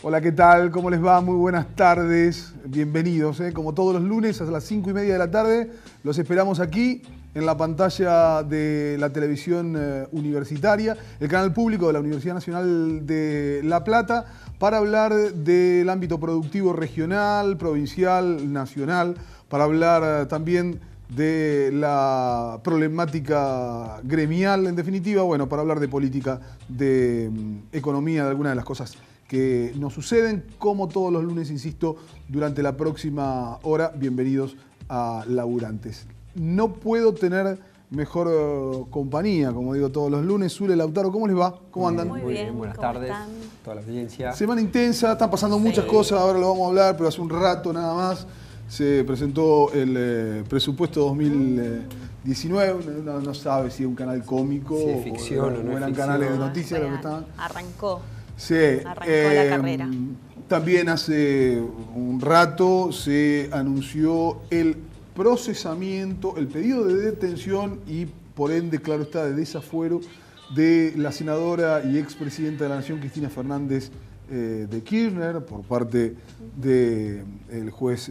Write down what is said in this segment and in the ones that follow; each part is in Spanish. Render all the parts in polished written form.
Hola, ¿qué tal? ¿Cómo les va? Muy buenas tardes. Bienvenidos. Como todos los lunes a las 5:30 de la tarde, los esperamos aquí en la pantalla de la televisión universitaria, el canal público de la Universidad Nacional de La Plata, para hablar del ámbito productivo regional, provincial, nacional, para hablar también de la problemática gremial, en definitiva, bueno, para hablar de política, de economía, de algunas de las cosas que nos suceden, como todos los lunes, insisto, durante la próxima hora. Bienvenidos a Laburantes. No puedo tener mejor compañía, como digo todos los lunes. Zule, Lautaro, ¿cómo les va? ¿Cómo andan? Muy bien, buenas tardes a toda la audiencia. Semana intensa, están pasando muchas cosas, ahora lo vamos a hablar, pero hace un rato nada más se presentó el presupuesto 2019, no sabe si es un canal cómico si es ficción o no eran es canales de ficción. noticias. Lo que estaban. Arrancó La carrera. También hace un rato se anunció el procesamiento, el pedido de detención y por ende, claro está, de desafuero de la senadora y expresidenta de la Nación, Cristina Fernández de Kirchner, por parte del juez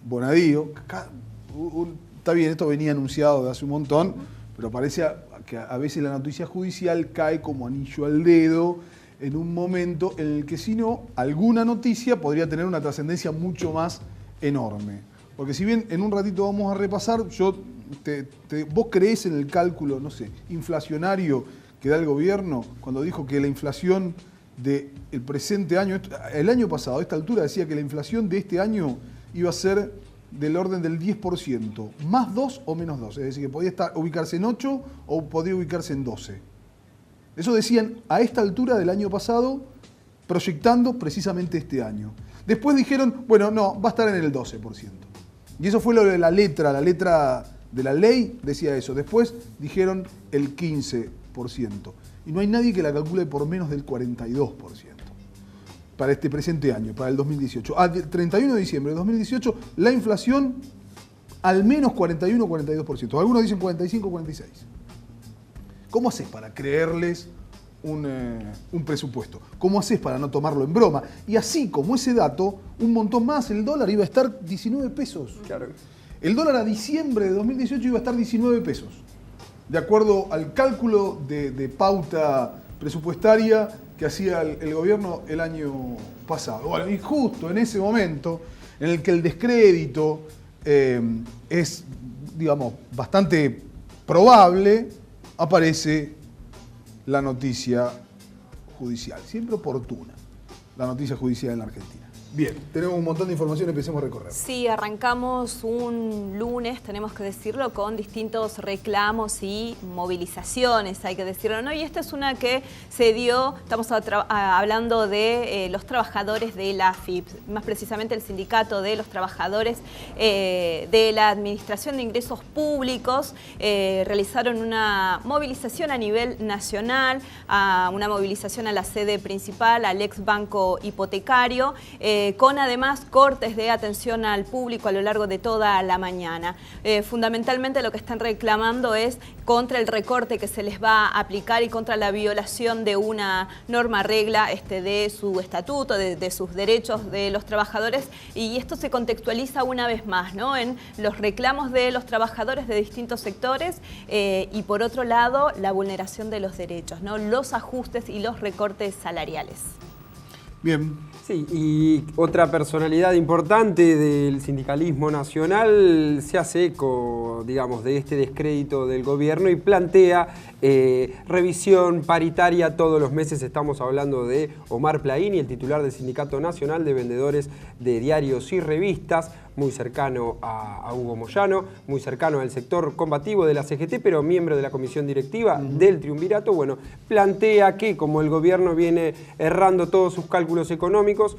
Bonadío. Está bien, esto venía anunciado de hace un montón, pero parece que a veces la noticia judicial cae como anillo al dedo en un momento en el que, si no, alguna noticia podría tener una trascendencia mucho más enorme. Porque si bien en un ratito vamos a repasar, ¿vos creés en el cálculo, no sé, inflacionario que da el gobierno cuando dijo que la inflación del presente año, el año pasado, a esta altura, decía que la inflación de este año iba a ser del orden del 10%, más 2 o menos 2, es decir, que podía ubicarse en 8 o podía ubicarse en 12. Eso decían a esta altura del año pasado, proyectando precisamente este año. Después dijeron, bueno, no, va a estar en el 12%. Y eso fue lo de la letra de la ley decía eso. Después dijeron el 15%. Y no hay nadie que la calcule por menos del 42% para este presente año, para el 2018. Al 31 de diciembre de 2018, la inflación al menos 41 o 42%. Algunos dicen 45 o 46%. ¿Cómo haces para creerles un presupuesto? ¿Cómo haces para no tomarlo en broma? Y así como ese dato, un montón más, el dólar iba a estar 19 pesos. Claro. El dólar a diciembre de 2018 iba a estar 19 pesos. De acuerdo al cálculo de pauta presupuestaria que hacía el gobierno el año pasado. Bueno, y justo en ese momento en el que el descrédito es, digamos, bastante probable, aparece la noticia judicial, siempre oportuna, la noticia judicial en la Argentina. Bien, tenemos un montón de información, empecemos a recorrer. Sí, arrancamos un lunes, tenemos que decirlo, con distintos reclamos y movilizaciones, hay que decirlo, ¿no? Y esta es una que se dio, estamos hablando de los trabajadores de la AFIP, más precisamente el sindicato de los trabajadores de la Administración de Ingresos Públicos, realizaron una movilización a nivel nacional, una movilización a la sede principal, al ex banco hipotecario, con además cortes de atención al público a lo largo de toda la mañana. Fundamentalmente lo que están reclamando es contra el recorte que se les va a aplicar y contra la violación de una norma regla de su estatuto, de sus derechos de los trabajadores, y esto se contextualiza una vez más, ¿no?, en los reclamos de los trabajadores de distintos sectores y por otro lado la vulneración de los derechos, ¿no?, los ajustes y los recortes salariales. Bien. Sí, y otra personalidad importante del sindicalismo nacional se hace eco, digamos, de este descrédito del gobierno y plantea revisión paritaria todos los meses. Estamos hablando de Omar Plaini, el titular del Sindicato Nacional de Vendedores de Diarios y Revistas, muy cercano a Hugo Moyano, muy cercano al sector combativo de la CGT, pero miembro de la comisión directiva del triunvirato. Bueno, plantea que como el gobierno viene errando todos sus cálculos económicos,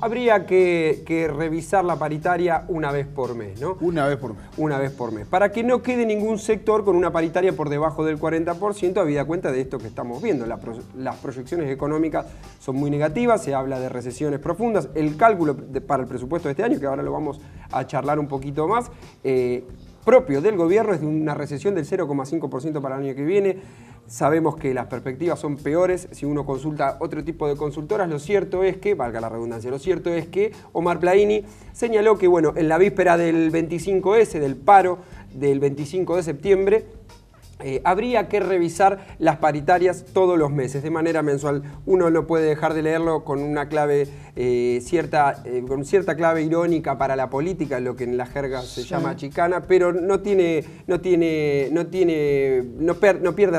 habría que revisar la paritaria una vez por mes, ¿no? Una vez por mes. Una vez por mes, para que no quede ningún sector con una paritaria por debajo del 40%, habida cuenta de esto que estamos viendo. Las proyecciones económicas son muy negativas, se habla de recesiones profundas. El cálculo para el presupuesto de este año, que ahora lo vamos a charlar un poquito más, propio del gobierno es de una recesión del 0,5% para el año que viene. Sabemos que las perspectivas son peores si uno consulta otro tipo de consultoras. Lo cierto es que, valga la redundancia, lo cierto es que Omar Plaini señaló que, bueno, en la víspera del 25S, del paro del 25 de septiembre, habría que revisar las paritarias todos los meses, de manera mensual. Uno no puede dejar de leerlo con una clave con cierta clave irónica para la política, lo que en la jerga se llama chicana, pero no pierde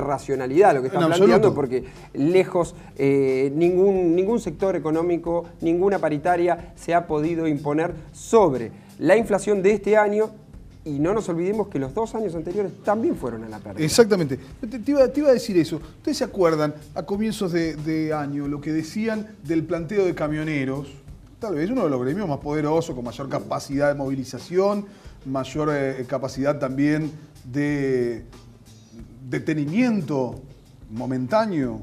racionalidad lo que está planteando, absoluto. Porque lejos ningún sector económico, ninguna paritaria se ha podido imponer sobre la inflación de este año. Y no nos olvidemos que los 2 años anteriores también fueron a la pérdida. Exactamente. Te iba a decir eso. ¿Ustedes se acuerdan a comienzos de año lo que decían del planteo de camioneros? Tal vez uno de los gremios más poderosos, con mayor capacidad de movilización, mayor capacidad también de detenimiento momentáneo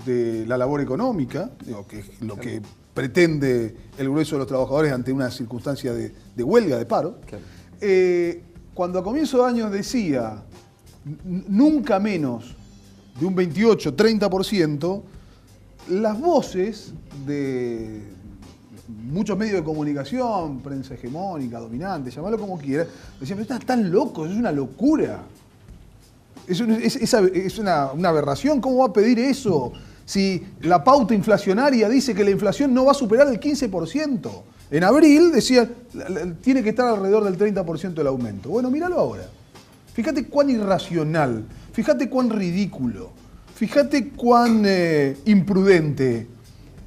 de la labor económica, que es lo que pretende el grueso de los trabajadores ante una circunstancia de huelga, de paro. Claro. Cuando a comienzo de año decía nunca menos de un 28-30%, las voces de muchos medios de comunicación, prensa hegemónica, dominante, llamarlo como quieras, decían, pero estás tan loco, es una locura. Es una aberración, ¿cómo va a pedir eso? Si la pauta inflacionaria dice que la inflación no va a superar el 15%. En abril decían, tiene que estar alrededor del 30% del aumento. Bueno, míralo ahora. Fíjate cuán irracional, fíjate cuán ridículo, fíjate cuán imprudente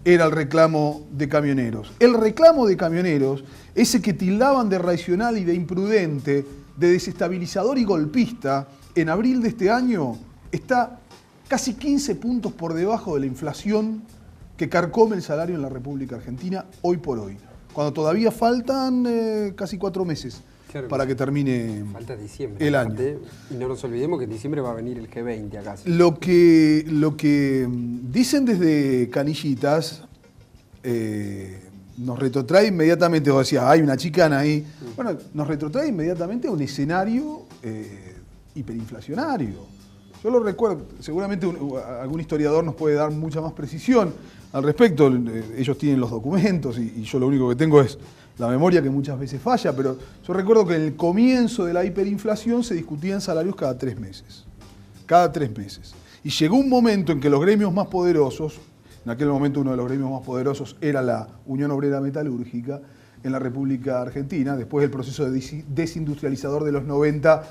era el reclamo de camioneros. El reclamo de camioneros, ese que tildaban de irracional y de imprudente, de desestabilizador y golpista, en abril de este año está casi 15 puntos por debajo de la inflación que carcome el salario en la República Argentina hoy por hoy. Cuando todavía faltan casi 4 meses para que termine diciembre, el año. Y no nos olvidemos que en diciembre va a venir el G20 acá. Lo que dicen desde Canillitas nos retrotrae inmediatamente, vos decías, hay una chicana ahí. Bueno, nos retrotrae inmediatamente a un escenario hiperinflacionario. Yo lo recuerdo, seguramente algún historiador nos puede dar mucha más precisión al respecto. Ellos tienen los documentos y yo lo único que tengo es la memoria, que muchas veces falla, pero yo recuerdo que en el comienzo de la hiperinflación se discutían salarios cada 3 meses. Cada 3 meses. Y llegó un momento en que los gremios más poderosos, en aquel momento uno de los gremios más poderosos era la Unión Obrera Metalúrgica en la República Argentina, después del proceso desindustrializador de los 90,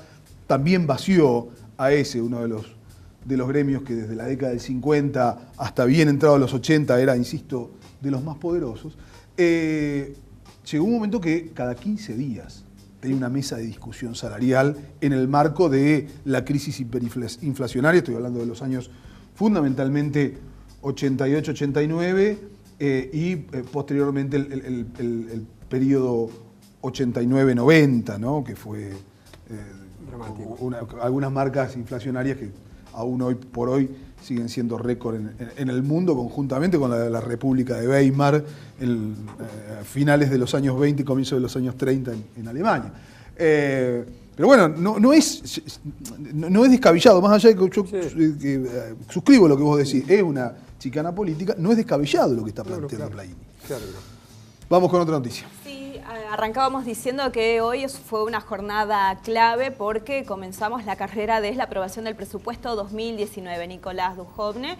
también vació a ese, uno de los gremios que desde la década del 50 hasta bien entrado a los 80 era, insisto, de los más poderosos. Llegó un momento que cada 15 días tenía una mesa de discusión salarial en el marco de la crisis hiperinflacionaria, estoy hablando de los años fundamentalmente 88-89 y posteriormente el periodo 89-90, ¿no? Que fue algunas marcas inflacionarias que aún hoy por hoy siguen siendo récord en el mundo, conjuntamente con la de la República de Weimar, finales de los años 20 y comienzos de los años 30 en Alemania. Pero bueno, no es descabellado, más allá de que yo suscribo lo que vos decís, es una chicana política, no es descabellado lo que está planteando Plaini. Claro. Vamos con otra noticia. Arrancábamos diciendo que hoy fue una jornada clave porque comenzamos la carrera de la aprobación del presupuesto 2019. Nicolás Dujovne,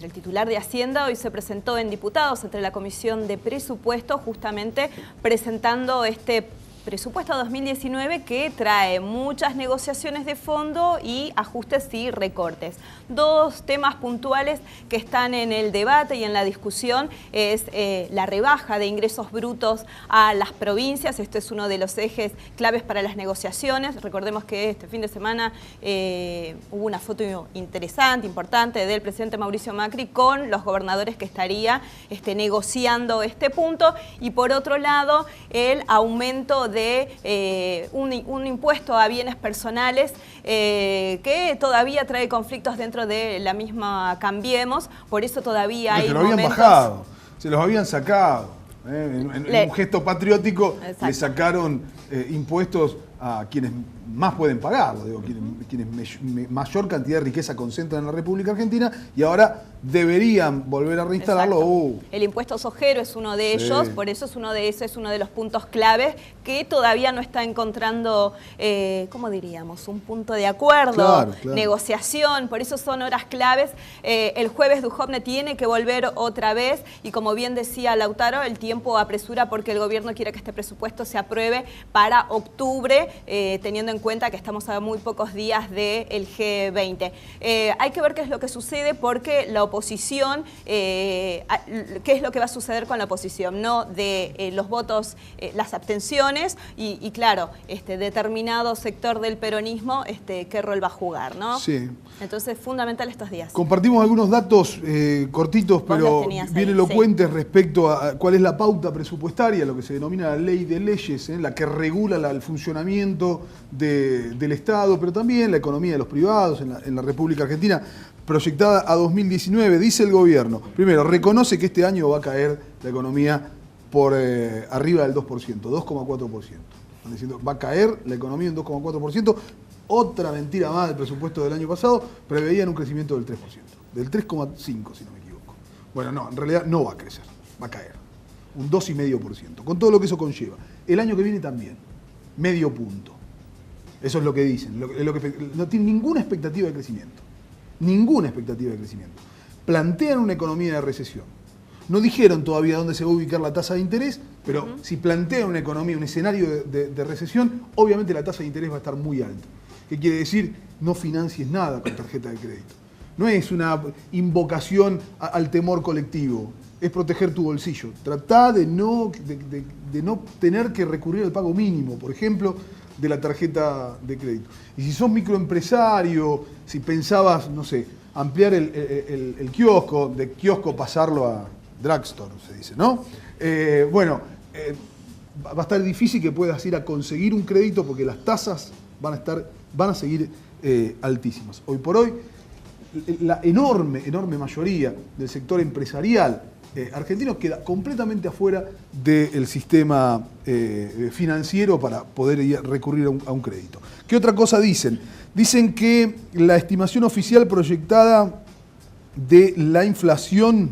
el titular de Hacienda, hoy se presentó en diputados entre la Comisión de Presupuesto, justamente presentando este presupuesto 2019 que trae muchas negociaciones de fondo y ajustes y recortes. 2 temas puntuales que están en el debate y en la discusión es la rebaja de ingresos brutos a las provincias. Este es uno de los ejes claves para las negociaciones. Recordemos que este fin de semana hubo una foto interesante, importante, del presidente Mauricio Macri con los gobernadores que estaría negociando este punto. Y por otro lado, el aumento de un impuesto a bienes personales que todavía trae conflictos dentro de la misma Cambiemos, por eso todavía hay momentos... Se lo habían bajado, se los habían sacado. En un gesto patriótico le sacaron impuestos a quienes más pueden pagarlo, digo, quienes mayor cantidad de riqueza concentran en la República Argentina y ahora deberían volver a reinstalarlo. El impuesto sojero es uno de ellos, por eso es uno de los puntos claves que todavía no está encontrando, ¿cómo diríamos? Un punto de acuerdo, negociación, por eso son horas claves. El jueves Duhovne tiene que volver otra vez y como bien decía Lautaro, el tiempo apresura porque el gobierno quiere que este presupuesto se apruebe para octubre, teniendo en cuenta que estamos a muy pocos días del G20. Hay que ver qué es lo que sucede porque la oposición, qué es lo que va a suceder con la oposición, ¿no? De los votos, las abstenciones y claro, determinado sector del peronismo, qué rol va a jugar, ¿no? Sí. Entonces, fundamental estos días. Compartimos algunos datos cortitos, pero bien elocuentes respecto a cuál es la pauta presupuestaria, lo que se denomina la ley de leyes, la que regula el funcionamiento del Estado, pero también la economía de los privados en la República Argentina, proyectada a 2019. Dice el gobierno, primero, reconoce que este año va a caer la economía por arriba del 2%, 2,4%. Están diciendo, va a caer la economía en 2,4%. Otra mentira más del presupuesto del año pasado, preveían un crecimiento del 3%, del 3,5% si no me equivoco. Bueno, no, en realidad no va a crecer, va a caer, un 2,5%, con todo lo que eso conlleva. El año que viene también, medio punto. Eso es lo que dicen, no tienen ninguna expectativa de crecimiento, ninguna expectativa de crecimiento. Plantean una economía de recesión. No dijeron todavía dónde se va a ubicar la tasa de interés, pero si plantean una economía, un escenario de recesión, obviamente la tasa de interés va a estar muy alta. ¿Qué quiere decir? No financies nada con tarjeta de crédito. No es una invocación al temor colectivo, es proteger tu bolsillo. Tratá de no tener que recurrir al pago mínimo, por ejemplo, de la tarjeta de crédito. Y si sos microempresario, si pensabas, no sé, ampliar el kiosco, de kiosco pasarlo a drugstore, se dice, ¿no? Va a estar difícil que puedas ir a conseguir un crédito porque las tasas van a seguir altísimas. Hoy por hoy, la enorme mayoría del sector empresarial argentino queda completamente afuera del sistema financiero para poder recurrir a un crédito. ¿Qué otra cosa dicen? Dicen que la estimación oficial proyectada de la inflación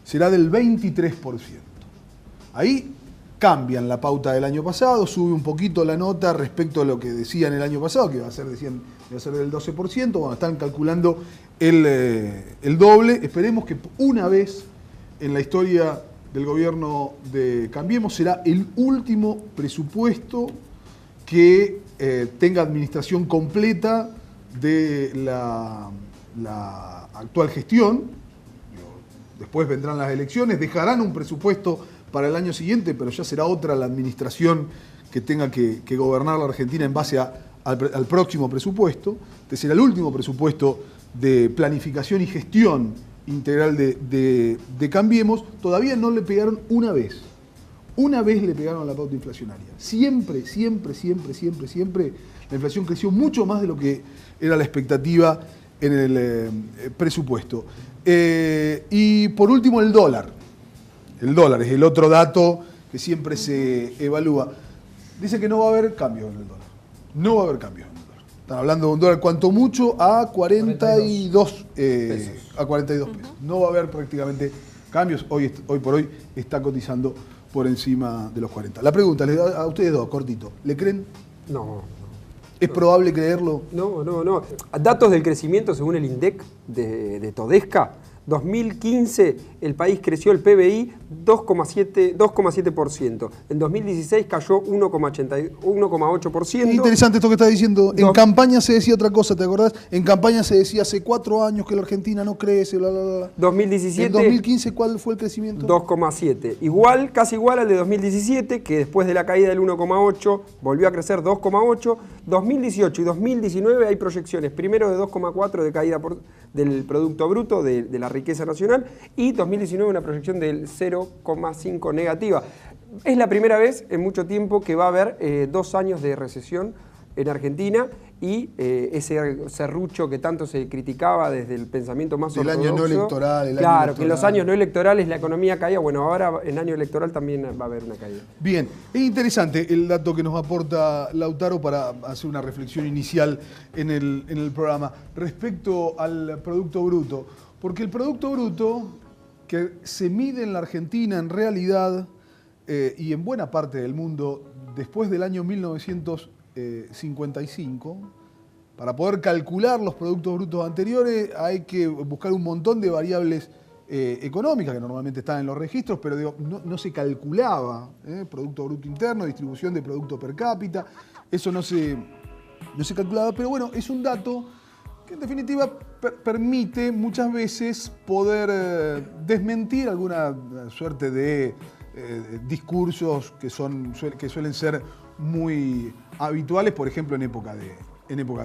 será del 23%. Ahí cambian la pauta del año pasado, sube un poquito la nota respecto a lo que decían el año pasado, que va a ser, decían, va a ser del 12%, bueno, están calculando el doble. Esperemos que una vez en la historia del gobierno de Cambiemos será el último presupuesto que tenga administración completa de la actual gestión. Después vendrán las elecciones, dejarán un presupuesto para el año siguiente, pero ya será otra la administración que tenga que gobernar la Argentina en base al próximo presupuesto. Este será el último presupuesto de planificación y gestión integral de Cambiemos. Todavía no le pegaron una vez. Una vez le pegaron a la pauta inflacionaria. Siempre la inflación creció mucho más de lo que era la expectativa en el presupuesto. Y por último el dólar. El dólar es el otro dato que siempre se evalúa. Dice que no va a haber cambios en el dólar. No va a haber cambios en el dólar. Están hablando de un dólar cuanto mucho a 42 pesos. No va a haber prácticamente cambios. Hoy por hoy está cotizando por encima de los 40. La pregunta, a ustedes dos, cortito. ¿Le creen? No. ¿Es probable creerlo? No. Datos del crecimiento según el INDEC de Todesca. 2015 el país creció el PBI 2,7%. En 2016 cayó 1,8%. Interesante esto que estás diciendo. En campaña se decía otra cosa, ¿te acordás? En campaña se decía hace 4 años que la Argentina no crece, bla, bla, bla. 2017. ¿En 2015 cuál fue el crecimiento? 2,7. Casi igual al de 2017, que después de la caída del 1,8 volvió a crecer 2,8. 2018 y 2019 hay proyecciones, primero de 2,4 de caída del Producto Bruto, de la riqueza nacional, y 2019 una proyección del 0,5 negativa. Es la primera vez en mucho tiempo que va a haber 2 años de recesión en Argentina y ese serrucho que tanto se criticaba desde el pensamiento más ortodoxo. El año no electoral. Claro, que en los años no electorales la economía caía. Bueno, ahora en año electoral también va a haber una caída. Bien, es interesante el dato que nos aporta Lautaro para hacer una reflexión inicial en el programa respecto al Producto Bruto. Porque el Producto Bruto, que se mide en la Argentina en realidad y en buena parte del mundo después del año 1955, para poder calcular los productos brutos anteriores hay que buscar un montón de variables económicas que normalmente están en los registros, pero digo, no se calculaba Producto Bruto Interno, distribución de producto per cápita, eso no se calculaba, pero bueno, es un dato que en definitiva permite muchas veces poder desmentir alguna suerte de discursos que suelen ser muy habituales, por ejemplo, en época de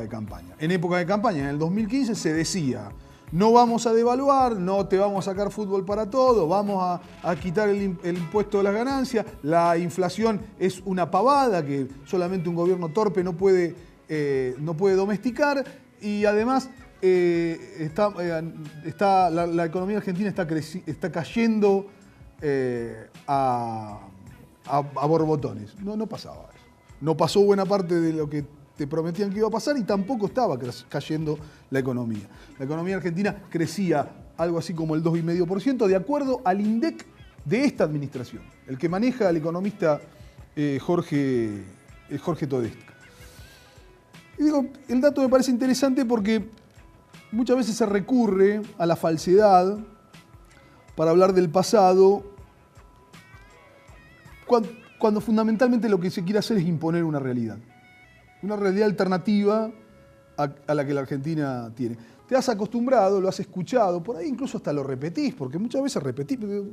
campaña. En época de campaña, en el 2015, se decía: no vamos a devaluar, no te vamos a sacar fútbol para todo, vamos a quitar el impuesto de las ganancias, la inflación es una pavada que solamente un gobierno torpe no puede domesticar, y además la economía argentina está cayendo a borbotones. No pasaba eso. No pasó buena parte de lo que te prometían que iba a pasar y tampoco estaba cayendo la economía. La economía argentina crecía algo así como el 2,5% de acuerdo al INDEC de esta administración, el que maneja el economista Jorge Todesca. Y digo, el dato me parece interesante porque muchas veces se recurre a la falsedad para hablar del pasado, cuando fundamentalmente lo que se quiere hacer es imponer una realidad alternativa a la que la Argentina tiene. Te has acostumbrado, lo has escuchado, por ahí incluso hasta lo repetís, porque muchas veces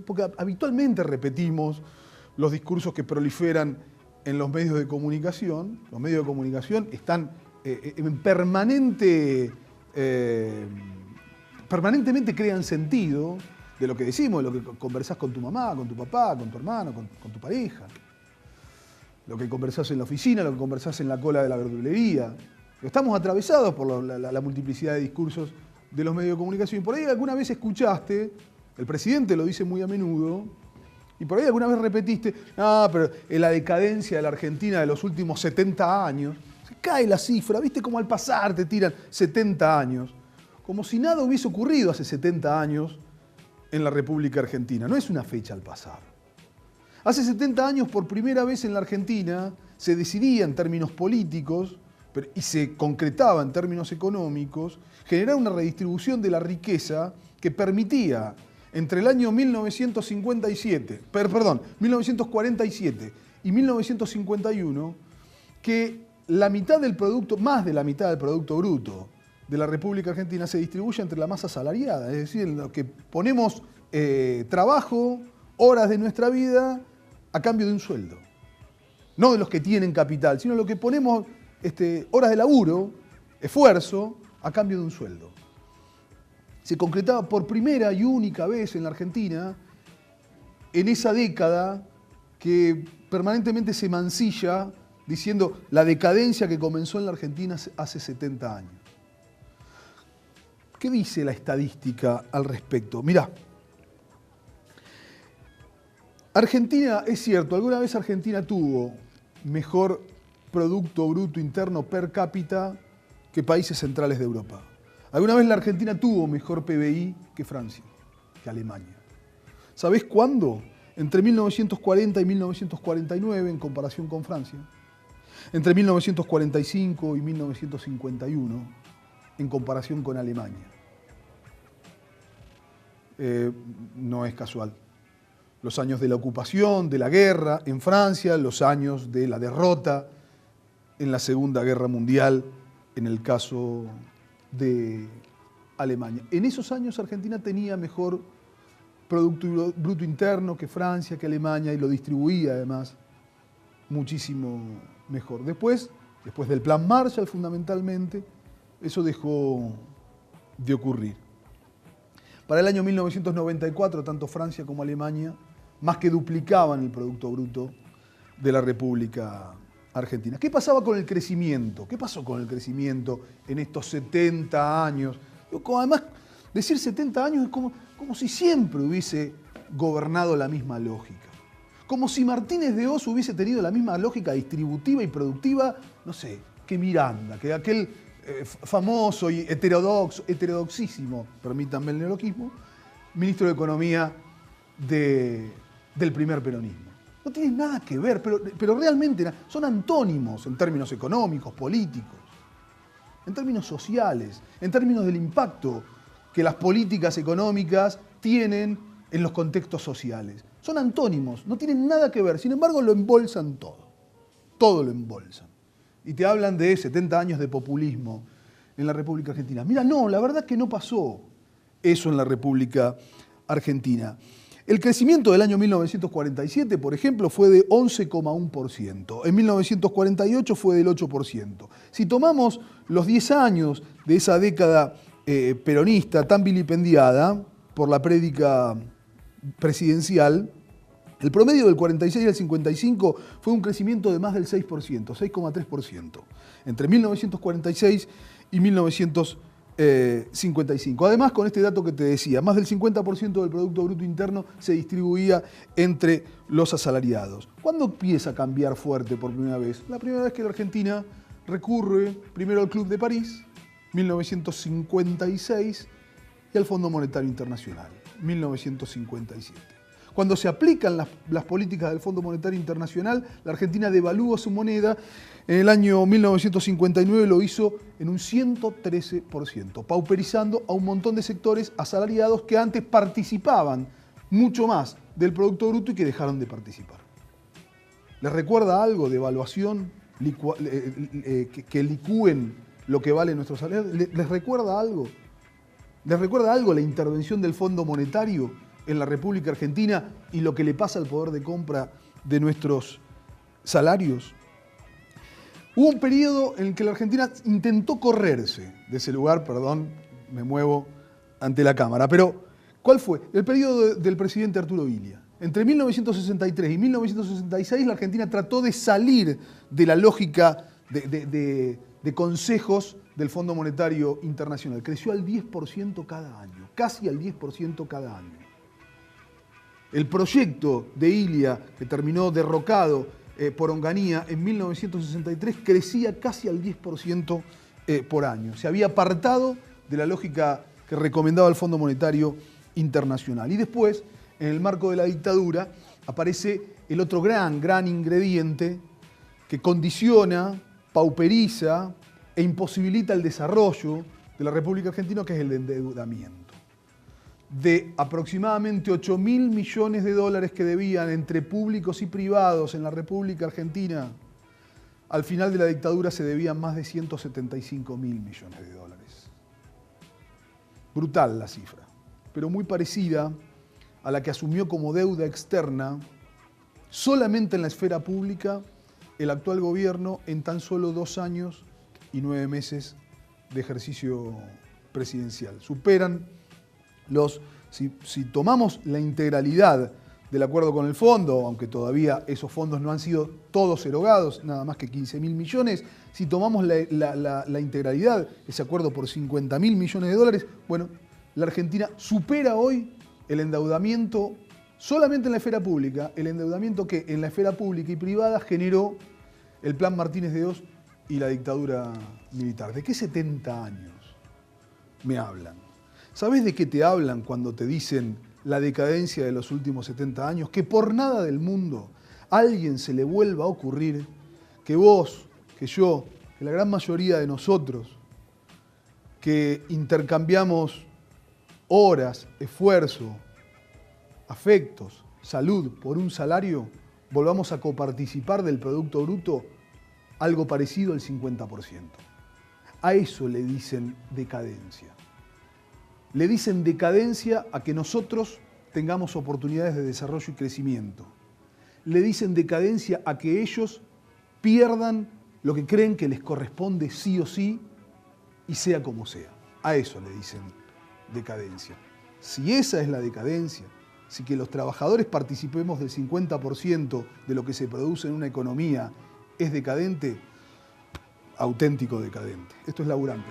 porque habitualmente repetimos los discursos que proliferan en los medios de comunicación. Los medios de comunicación están permanentemente crean sentido de lo que decimos, de lo que conversás con tu mamá, con tu papá, con tu hermano, con tu pareja. Lo que conversás en la oficina, lo que conversás en la cola de la verdulería. Estamos atravesados por la multiplicidad de discursos de los medios de comunicación. Y por ahí alguna vez escuchaste, el presidente lo dice muy a menudo, y por ahí alguna vez repetiste: pero en la decadencia de la Argentina de los últimos 70 años, se cae la cifra, ¿viste? Como al pasar te tiran 70 años. Como si nada hubiese ocurrido hace 70 años en la República Argentina. No es una fecha al pasar. Hace 70 años, por primera vez en la Argentina, se decidía en términos políticos y se concretaba en términos económicos generar una redistribución de la riqueza que permitía, entre el año 1947 y 1951, que la mitad del producto, más de la mitad del Producto Bruto de la República Argentina se distribuye entre la masa asalariada, es decir, en lo que ponemos trabajo, horas de nuestra vida a cambio de un sueldo. No de los que tienen capital, sino lo que ponemos horas de laburo, esfuerzo, a cambio de un sueldo. Se concretaba por primera y única vez en la Argentina en esa década que permanentemente se mancilla diciendo la decadencia que comenzó en la Argentina hace 70 años. ¿Qué dice la estadística al respecto? Mirá, Argentina, es cierto, alguna vez Argentina tuvo mejor Producto Bruto Interno per cápita que países centrales de Europa. Alguna vez la Argentina tuvo mejor PBI que Francia, que Alemania. ¿Sabés cuándo? Entre 1940 y 1949 en comparación con Francia. Entre 1945 y 1951 en comparación con Alemania. No es casual. Los años de la ocupación, de la guerra en Francia, los años de la derrota en la Segunda Guerra Mundial, en el caso de Alemania. En esos años Argentina tenía mejor Producto Bruto Interno que Francia, que Alemania, y lo distribuía además muchísimo mejor. Después del Plan Marshall fundamentalmente, eso dejó de ocurrir. Para el año 1994, tanto Francia como Alemania más que duplicaban el Producto Bruto de la República Argentina. ¿Qué pasaba con el crecimiento? ¿Qué pasó con el crecimiento en estos 70 años? Además, decir 70 años es como si siempre hubiese gobernado la misma lógica. Como si Martínez de Oz hubiese tenido la misma lógica distributiva y productiva, no sé, que Miranda, que aquel famoso y heterodoxísimo, permítanme el neologismo, ministro de Economía del primer peronismo. No tienen nada que ver, pero realmente son antónimos en términos económicos, políticos, en términos sociales, en términos del impacto que las políticas económicas tienen en los contextos sociales. Son antónimos, no tienen nada que ver, sin embargo lo embolsan todo. Todo lo embolsan. Y te hablan de 70 años de populismo en la República Argentina. Mira, no, la verdad es que no pasó eso en la República Argentina. El crecimiento del año 1947, por ejemplo, fue de 11,1%. En 1948 fue del 8%. Si tomamos los 10 años de esa década peronista tan vilipendiada por la prédica presidencial, el promedio del 46 al 55 fue un crecimiento de más del 6%, 6,3%, entre 1946 y 1955. Además, con este dato que te decía, más del 50% del Producto Bruto Interno se distribuía entre los asalariados. ¿Cuándo empieza a cambiar fuerte por primera vez? La primera vez que la Argentina recurre primero al Club de París, 1956, y al Fondo Monetario Internacional, 1957. Cuando se aplican las políticas del Fondo Monetario Internacional, la Argentina devalúa su moneda. En el año 1959 lo hizo en un 113%, pauperizando a un montón de sectores asalariados que antes participaban mucho más del Producto Bruto y que dejaron de participar. ¿Les recuerda algo de evaluación que licúen lo que vale nuestro salario? ¿Les recuerda algo? ¿Les recuerda algo la intervención del Fondo Monetario en la República Argentina y lo que le pasa al poder de compra de nuestros salarios? Hubo un periodo en el que la Argentina intentó correrse de ese lugar, perdón, me muevo ante la cámara, pero ¿cuál fue? El periodo del presidente Arturo Illia. Entre 1963 y 1966 la Argentina trató de salir de la lógica de consejos del Fondo Monetario Internacional. Creció al 10% cada año, casi al 10% cada año. El proyecto de Illia, que terminó derrocado por Onganía en 1963, crecía casi al 10% por año. Se había apartado de la lógica que recomendaba el Fondo Monetario Internacional. Y después, en el marco de la dictadura, aparece el otro gran ingrediente que condiciona, pauperiza e imposibilita el desarrollo de la República Argentina, que es el endeudamiento. De aproximadamente 8.000 millones de dólares que debían entre públicos y privados en la República Argentina, al final de la dictadura se debían más de 175.000 millones de dólares. Brutal la cifra, pero muy parecida a la que asumió como deuda externa solamente en la esfera pública el actual gobierno en tan solo 2 años y 9 meses de ejercicio presidencial. Superan si tomamos la integralidad del acuerdo con el fondo, aunque todavía esos fondos no han sido todos erogados, nada más que 15.000 millones, si tomamos la integralidad, ese acuerdo por 50.000 millones de dólares, bueno, la Argentina supera hoy el endeudamiento solamente en la esfera pública, el endeudamiento que en la esfera pública y privada generó el Plan Martínez de Oz y la dictadura militar. ¿De qué 70 años me hablan? ¿Sabés de qué te hablan cuando te dicen la decadencia de los últimos 70 años? Que por nada del mundo a alguien se le vuelva a ocurrir que vos, que yo, que la gran mayoría de nosotros, que intercambiamos horas, esfuerzo, afectos, salud por un salario, volvamos a coparticipar del Producto Bruto algo parecido al 50%. A eso le dicen decadencia. Le dicen decadencia a que nosotros tengamos oportunidades de desarrollo y crecimiento. Le dicen decadencia a que ellos pierdan lo que creen que les corresponde sí o sí y sea como sea. A eso le dicen decadencia. Si esa es la decadencia, si que los trabajadores participemos del 50% de lo que se produce en una economía es decadente, auténtico decadente. Esto es Laburante.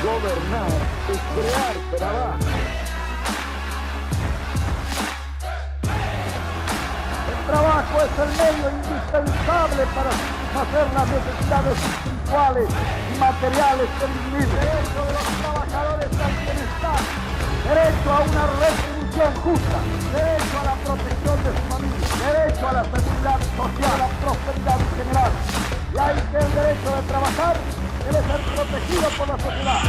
Gobernar es crear trabajo. El trabajo es el medio indispensable para satisfacer las necesidades espirituales y materiales del individuo. Derecho de los trabajadores al bienestar, derecho a una retribución justa, derecho a la protección de su familia, derecho a la seguridad social, a la prosperidad en general. Y hay que el derecho de trabajar debe ser protegido por la sociedad.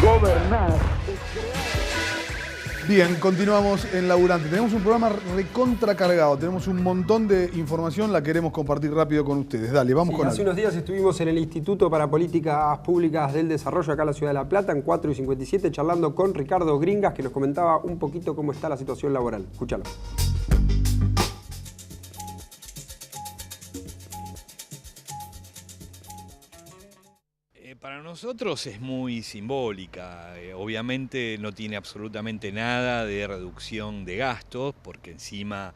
Gobernar es crear. Bien, continuamos en Laburante. Tenemos un programa recontracargado, tenemos un montón de información, la queremos compartir rápido con ustedes. Dale, vamos con Hace unos días estuvimos en el Instituto para Políticas Públicas del Desarrollo acá en la Ciudad de La Plata, en 4 y 57, charlando con Ricardo Gringas, que nos comentaba un poquito cómo está la situación laboral. Escúchalo. Para nosotros es muy simbólica, obviamente no tiene absolutamente nada de reducción de gastos, porque encima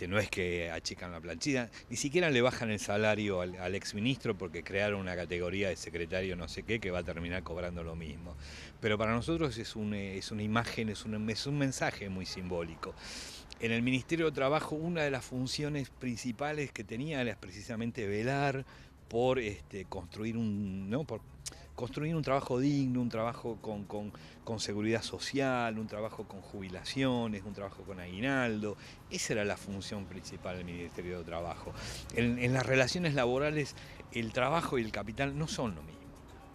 no es que achican la planchilla, ni siquiera le bajan el salario al exministro porque crearon una categoría de secretario no sé qué que va a terminar cobrando lo mismo. Pero para nosotros es una imagen, es un mensaje muy simbólico. En el Ministerio de Trabajo una de las funciones principales que tenía era precisamente velar por construir un trabajo digno, un trabajo con seguridad social, un trabajo con jubilaciones, un trabajo con aguinaldo. Esa era la función principal del Ministerio de Trabajo. En las relaciones laborales el trabajo y el capital no son lo mismo.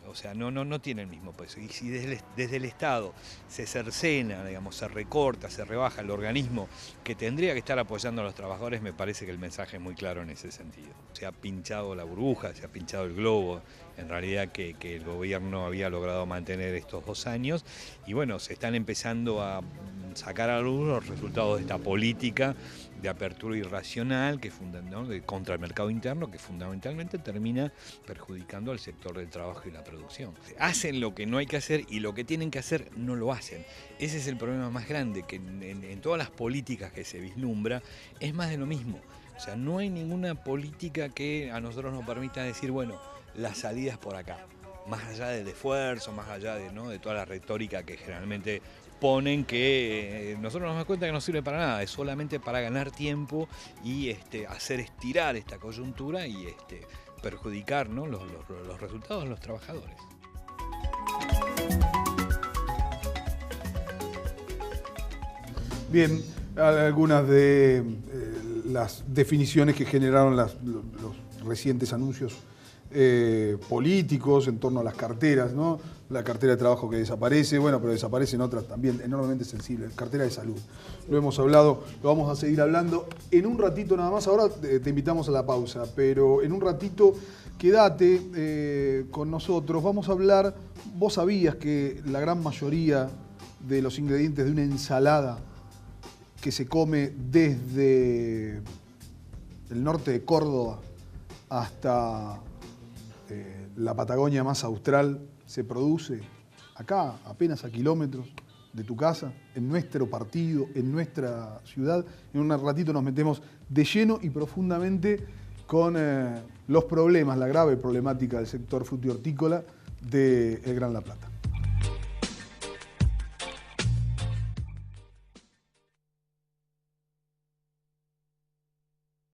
O sea, no tienen el mismo peso. Y si desde el Estado se cercena, digamos, se recorta, se rebaja el organismo que tendría que estar apoyando a los trabajadores, me parece que el mensaje es muy claro en ese sentido. Se ha pinchado la burbuja, se ha pinchado el globo, en realidad que el gobierno había logrado mantener estos 2 años. Y bueno, se están empezando a sacar a luz los resultados de esta política de apertura irracional contra el mercado interno, que fundamentalmente termina perjudicando al sector del trabajo y la producción. Hacen lo que no hay que hacer y lo que tienen que hacer no lo hacen. Ese es el problema más grande, que en todas las políticas que se vislumbra es más de lo mismo. O sea, no hay ninguna política que a nosotros nos permita decir, bueno, la salida es por acá. Más allá del esfuerzo, más allá de toda la retórica que generalmente ponen, que nosotros nos damos cuenta que no sirve para nada, es solamente para ganar tiempo y hacer estirar esta coyuntura y perjudicar, ¿no?, los resultados de los trabajadores. Bien, algunas de las definiciones que generaron los recientes anuncios políticos en torno a las carteras, ¿no? La cartera de trabajo que desaparece, bueno, pero desaparecen otras también enormemente sensibles, cartera de salud. Lo hemos hablado, lo vamos a seguir hablando en un ratito nada más. Ahora te invitamos a la pausa, pero en un ratito quédate con nosotros. Vamos a hablar, vos sabías que la gran mayoría de los ingredientes de una ensalada que se come desde el norte de Córdoba hasta la Patagonia más austral se produce acá, apenas a kilómetros de tu casa, en nuestro partido, en nuestra ciudad. En un ratito nos metemos de lleno y profundamente con los problemas, la grave problemática del sector frutihortícola del Gran La Plata.